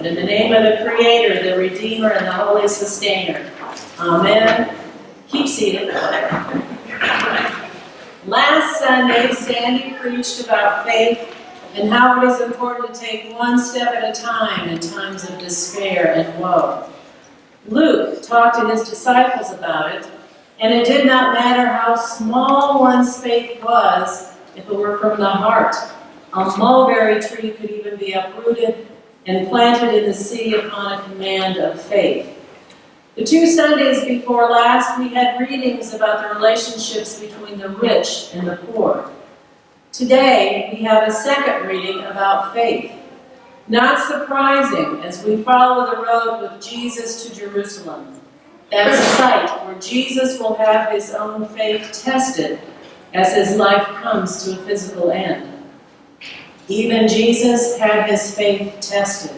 But in the name of the Creator, the Redeemer, and the Holy Sustainer. Amen. Keep seated. Last Sunday, Sandy preached about faith and how it is important to take one step at a time in times of despair and woe. Luke talked to his disciples about it, and it did not matter how small one's faith was if it were from the heart. A mulberry tree could even be uprooted and planted in the sea upon a command of faith. The 2 Sundays before last, we had readings about the relationships between the rich and the poor. Today, we have a second reading about faith. Not surprising as we follow the road with Jesus to Jerusalem, that site where Jesus will have his own faith tested as his life comes to a physical end. Even Jesus had his faith tested.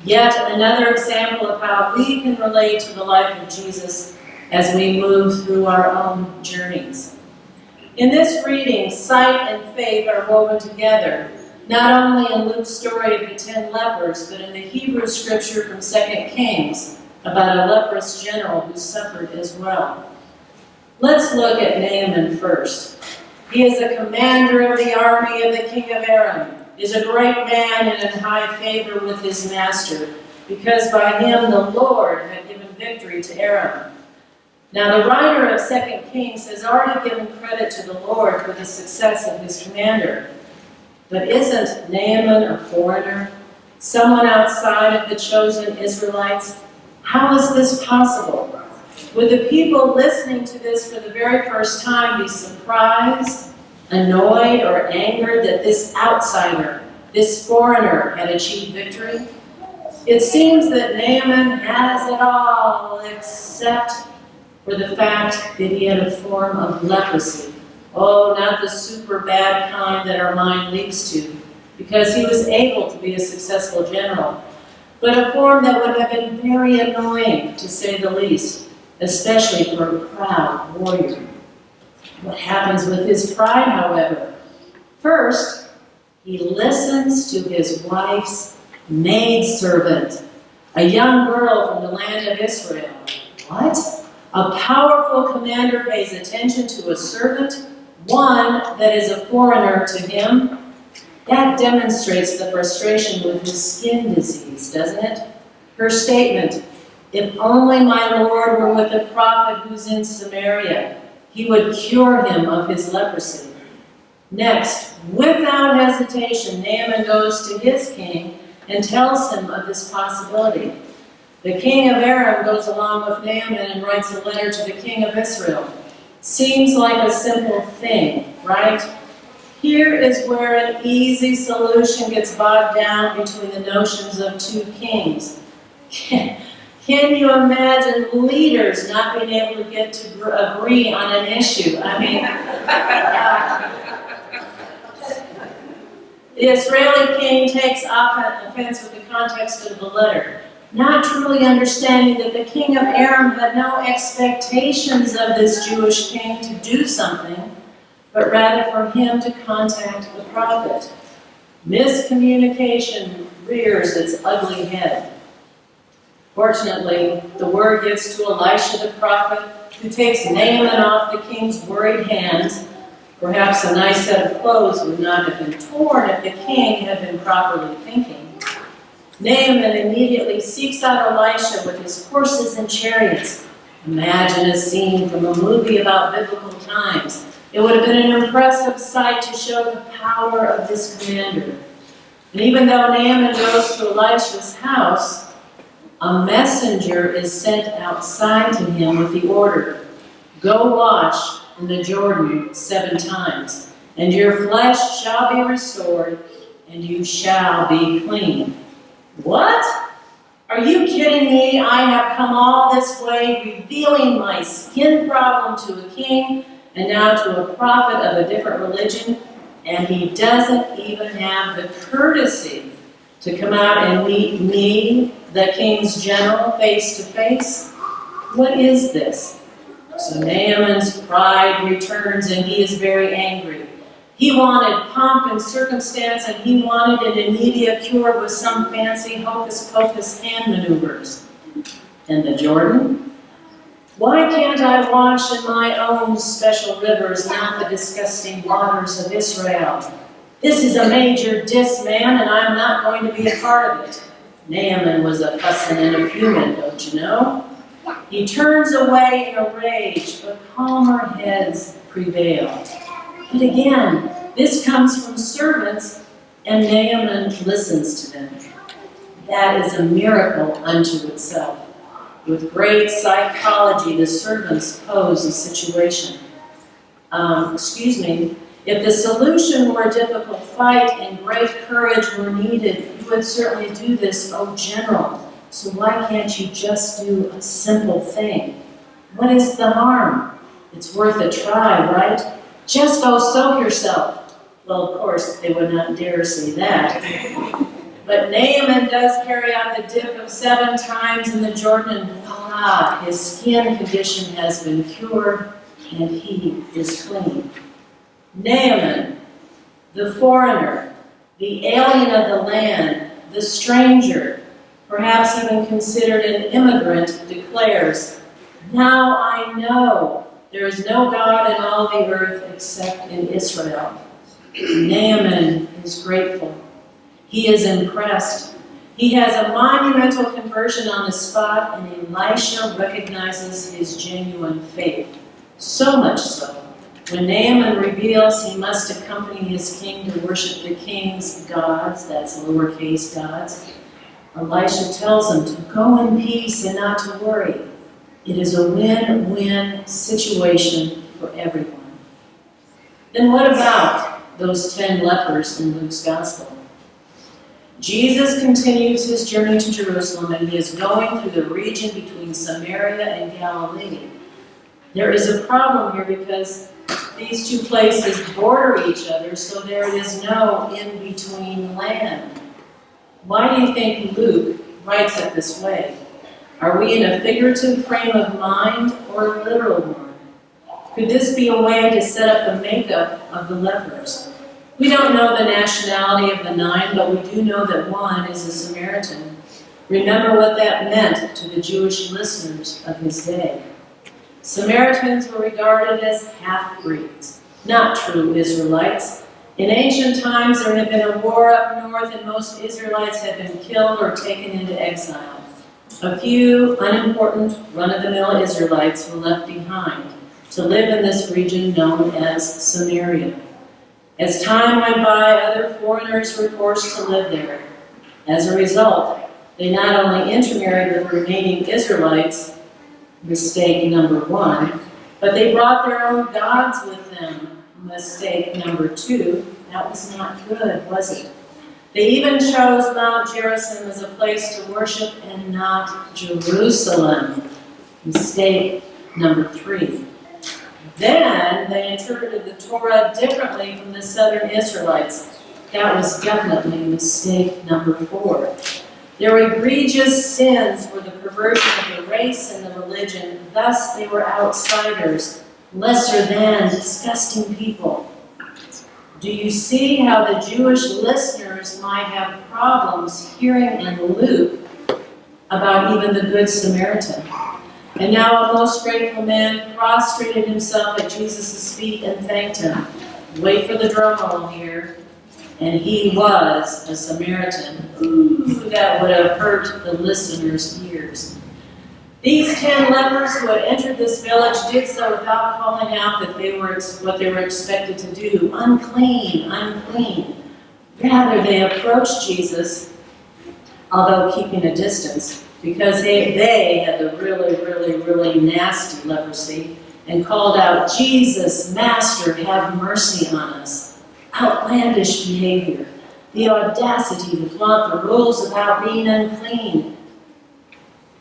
Yet another example of how we can relate to the life of Jesus as we move through our own journeys. In this reading, sight and faith are woven together, not only in Luke's story of the 10 lepers, but in the Hebrew scripture from 2 Kings about a leprous general who suffered as well. Let's look at Naaman first. He is a commander of the army of the king of Aram, is a great man and in high favor with his master, because by him the Lord had given victory to Aram. Now the writer of 2 Kings has already given credit to the Lord for the success of his commander. But isn't Naaman a foreigner, someone outside of the chosen Israelites? How is this possible? Would the people listening to this for the very first time be surprised, annoyed, or angered that this outsider, this foreigner, had achieved victory? It seems that Naaman has it all except for the fact that he had a form of leprosy. Oh, not the super bad kind that our mind leaps to, because he was able to be a successful general, but a form that would have been very annoying, to say the least, especially for a proud warrior. What happens with his pride, however? First, he listens to his wife's maidservant, a young girl from the land of Israel. What? A powerful commander pays attention to a servant, one that is a foreigner to him? That demonstrates the frustration with his skin disease, doesn't it? Her statement, "If only my Lord were with a prophet who's in Samaria, he would cure him of his leprosy." Next, without hesitation, Naaman goes to his king and tells him of this possibility. The king of Aram goes along with Naaman and writes a letter to the king of Israel. Seems like a simple thing, right? Here is where an easy solution gets bogged down between the notions of 2 kings. Can you imagine leaders not being able to get to agree on an issue? I mean, the Israeli king takes offense with the context of the letter, not truly understanding that the king of Aram had no expectations of this Jewish king to do something, but rather for him to contact the prophet. Miscommunication rears its ugly head. Fortunately, the word gets to Elisha the prophet, who takes Naaman off the king's worried hands. Perhaps a nice set of clothes would not have been torn if the king had been properly thinking. Naaman immediately seeks out Elisha with his horses and chariots. Imagine a scene from a movie about biblical times. It would have been an impressive sight to show the power of this commander. And even though Naaman goes to Elisha's house, a messenger is sent outside to him with the order, "Go wash in the Jordan 7 times, and your flesh shall be restored, and you shall be clean." What? Are you kidding me? I have come all this way revealing my skin problem to a king and now to a prophet of a different religion, and he doesn't even have the courtesy to come out and meet me, the king's general, face to face? What is this? So Naaman's pride returns and he is very angry. He wanted pomp and circumstance, and he wanted an immediate cure with some fancy hocus-pocus hand maneuvers. And the Jordan? Why can't I wash in my own special rivers, not the disgusting waters of Israel? This is a major diss, man, and I'm not going to be a part of it. Naaman was a fussin' and a fuming, don't you know? He turns away in a rage, but calmer heads prevail. But again, this comes from servants, and Naaman listens to them. That is a miracle unto itself. With great psychology, the servants pose a situation. If the solution were a difficult fight and great courage were needed, you would certainly do this, O general. So why can't you just do a simple thing? What is the harm? It's worth a try, right? Just go soak yourself. Well, of course, they would not dare say that. But Naaman does carry out the dip of 7 times in the Jordan, and voila, his skin condition has been cured, and he is clean. Naaman, the foreigner, the alien of the land, the stranger, perhaps even considered an immigrant, declares, "Now I know there is no God in all the earth except in Israel." Naaman is grateful. He is impressed. He has a monumental conversion on the spot, and Elisha recognizes his genuine faith. So much so, when Naaman reveals he must accompany his king to worship the king's gods, that's lowercase gods, Elisha tells him to go in peace and not to worry. It is a win-win situation for everyone. Then what about those 10 lepers in Luke's gospel? Jesus continues his journey to Jerusalem, and he is going through the region between Samaria and Galilee. There is a problem here because these two places border each other, so there is no in-between land. Why do you think Luke writes it this way? Are we in a figurative frame of mind or a literal one? Could this be a way to set up the makeup of the lepers? We don't know the nationality of the 9, but we do know that one is a Samaritan. Remember what that meant to the Jewish listeners of his day. Samaritans were regarded as half-breeds, not true Israelites. In ancient times, there had been a war up north, and most Israelites had been killed or taken into exile. A few unimportant, run-of-the-mill Israelites were left behind to live in this region known as Samaria. As time went by, other foreigners were forced to live there. As a result, they not only intermarried with remaining Israelites, mistake number 1, but they brought their own gods with them, mistake number 2. That was not good, was it? They even chose Mount Gerizim as a place to worship and not Jerusalem, mistake number 3. Then they interpreted the Torah differently from the southern Israelites. That was definitely mistake number 4. Their egregious sins were the perversion of the race and the religion. Thus they were outsiders, lesser than, disgusting people. Do you see how the Jewish listeners might have problems hearing in Luke about even the Good Samaritan? And now a most grateful man prostrated himself at Jesus' feet and thanked him. Wait for the drum roll here. And he was a Samaritan. Ooh, that would have hurt the listeners' ears. These 10 lepers who had entered this village did so without calling out that they were what they were expected to do. Unclean, unclean. Rather, they approached Jesus, although keeping a distance, because they had the really nasty leprosy, and called out, "Jesus, Master, have mercy on us." Outlandish behavior, the audacity to flaunt the rules about being unclean.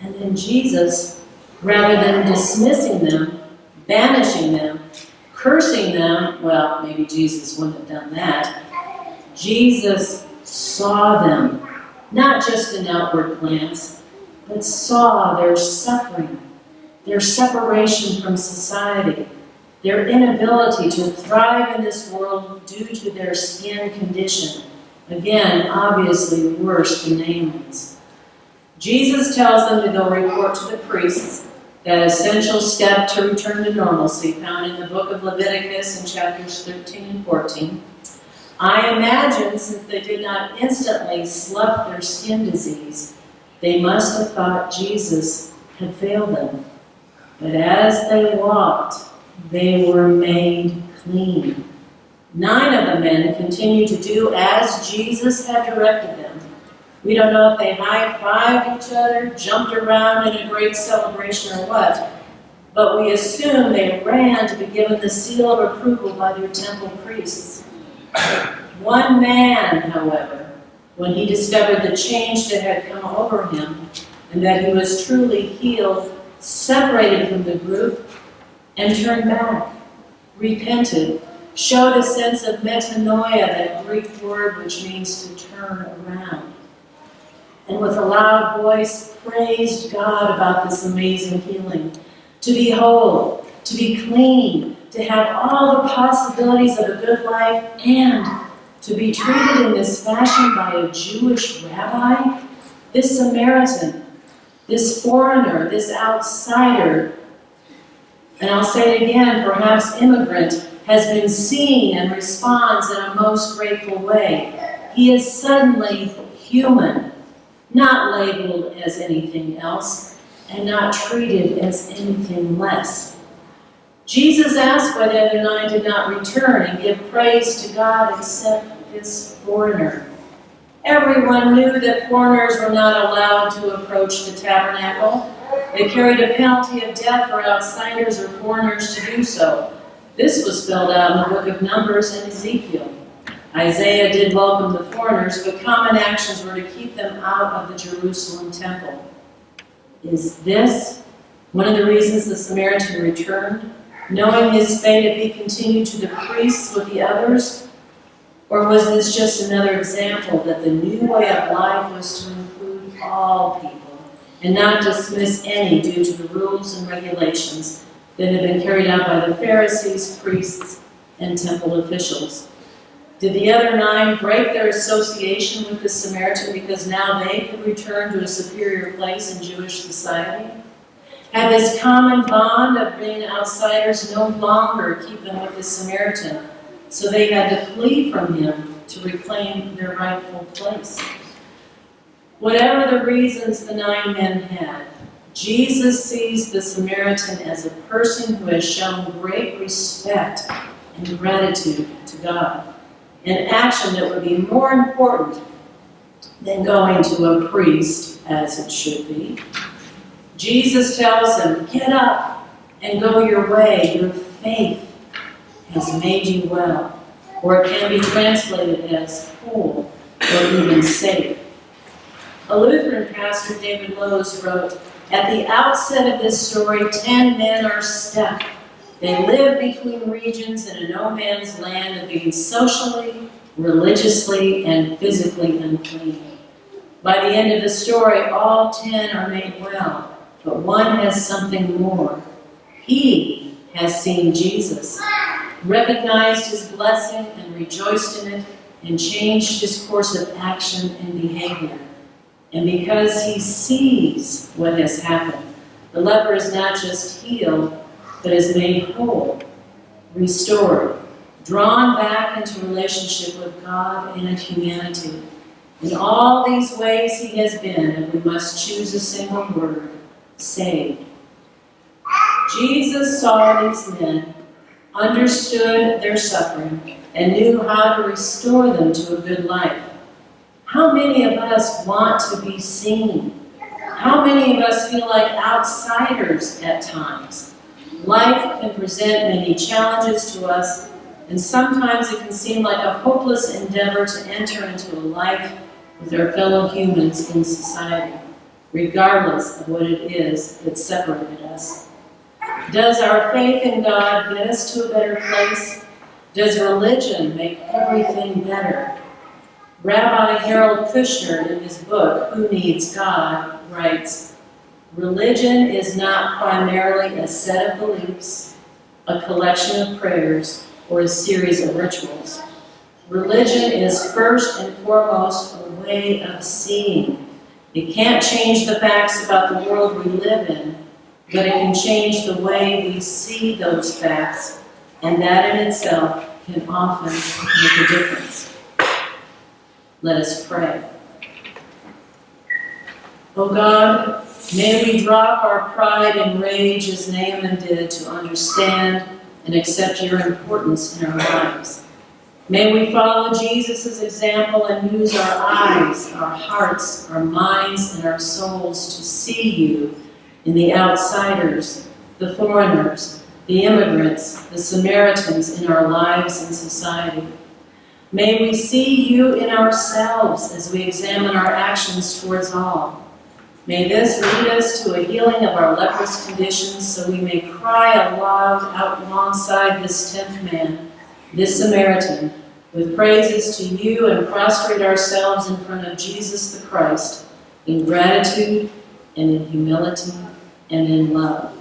And then Jesus, rather than dismissing them, banishing them, cursing them, well, maybe Jesus wouldn't have done that, Jesus saw them, not just an outward glance, but saw their suffering, their separation from society, their inability to thrive in this world due to their skin condition. Again, obviously worse than Naaman's. Jesus tells them to go report to the priests that essential step to return to normalcy found in the book of Leviticus in chapters 13 and 14. I imagine since they did not instantly slough their skin disease, they must have thought Jesus had failed them. But as they walked, they were made clean. 9 of the men continued to do as Jesus had directed them. We don't know if they high-fived each other, jumped around in a great celebration or what, but we assume they ran to be given the seal of approval by their temple priests. One man, however, when he discovered the change that had come over him and that he was truly healed, separated from the group and turned back, repented, showed a sense of metanoia, that Greek word which means to turn around. And with a loud voice praised God about this amazing healing. To be whole, to be clean, to have all the possibilities of a good life, and to be treated in this fashion by a Jewish rabbi, this Samaritan, this foreigner, this outsider, and I'll say it again, perhaps immigrant, has been seen and responds in a most grateful way. He is suddenly human, not labeled as anything else, and not treated as anything less. Jesus asked why the other 9 did not return and give praise to God except this foreigner. Everyone knew that foreigners were not allowed to approach the tabernacle. They carried a penalty of death for outsiders or foreigners to do so. This was spelled out in the book of Numbers and Ezekiel. Isaiah did welcome the foreigners, but common actions were to keep them out of the Jerusalem temple. Is this one of the reasons the Samaritan returned, knowing his fate if he continued to the priests with the others? Or was this just another example that the new way of life was to include all people and not dismiss any due to the rules and regulations that had been carried out by the Pharisees, priests, and temple officials? Did the other 9 break their association with the Samaritan because now they could return to a superior place in Jewish society? Had this common bond of being outsiders no longer keep them with the Samaritan, so they had to flee from him to reclaim their rightful place? Whatever the reasons the 9 men had, Jesus sees the Samaritan as a person who has shown great respect and gratitude to God, an action that would be more important than going to a priest, as it should be. Jesus tells him, "Get up and go your way. Your faith has made you well." Or it can be translated as whole or even safe. A Lutheran pastor, David Lowes, wrote, "At the outset of this story, 10 men are stuck. They live between regions in a no-man's land of being socially, religiously, and physically unclean. By the end of the story, all 10 are made well, but one has something more. He has seen Jesus, recognized his blessing and rejoiced in it, and changed his course of action and behavior. And because he sees what has happened, the leper is not just healed, but is made whole, restored, drawn back into relationship with God and humanity. In all these ways he has been, and we must choose a single word, saved. Jesus saw these men, understood their suffering, and knew how to restore them to a good life. How many of us want to be seen? How many of us feel like outsiders at times? Life can present many challenges to us, and sometimes it can seem like a hopeless endeavor to enter into a life with our fellow humans in society, regardless of what it is that separated us. Does our faith in God get us to a better place? Does religion make everything better? Rabbi Harold Kushner, in his book, Who Needs God, writes, "Religion is not primarily a set of beliefs, a collection of prayers, or a series of rituals. Religion is first and foremost a way of seeing. It can't change the facts about the world we live in, but it can change the way we see those facts, and that in itself can often make a difference. Let us pray. O God, may we drop our pride and rage as Naaman did to understand and accept your importance in our lives. May we follow Jesus' example and use our eyes, our hearts, our minds, and our souls to see you in the outsiders, the foreigners, the immigrants, the Samaritans in our lives and society. May we see you in ourselves as we examine our actions towards all. May this lead us to a healing of our leprous conditions so we may cry aloud out alongside this 10th man, this Samaritan, with praises to you and prostrate ourselves in front of Jesus the Christ in gratitude and in humility and in love.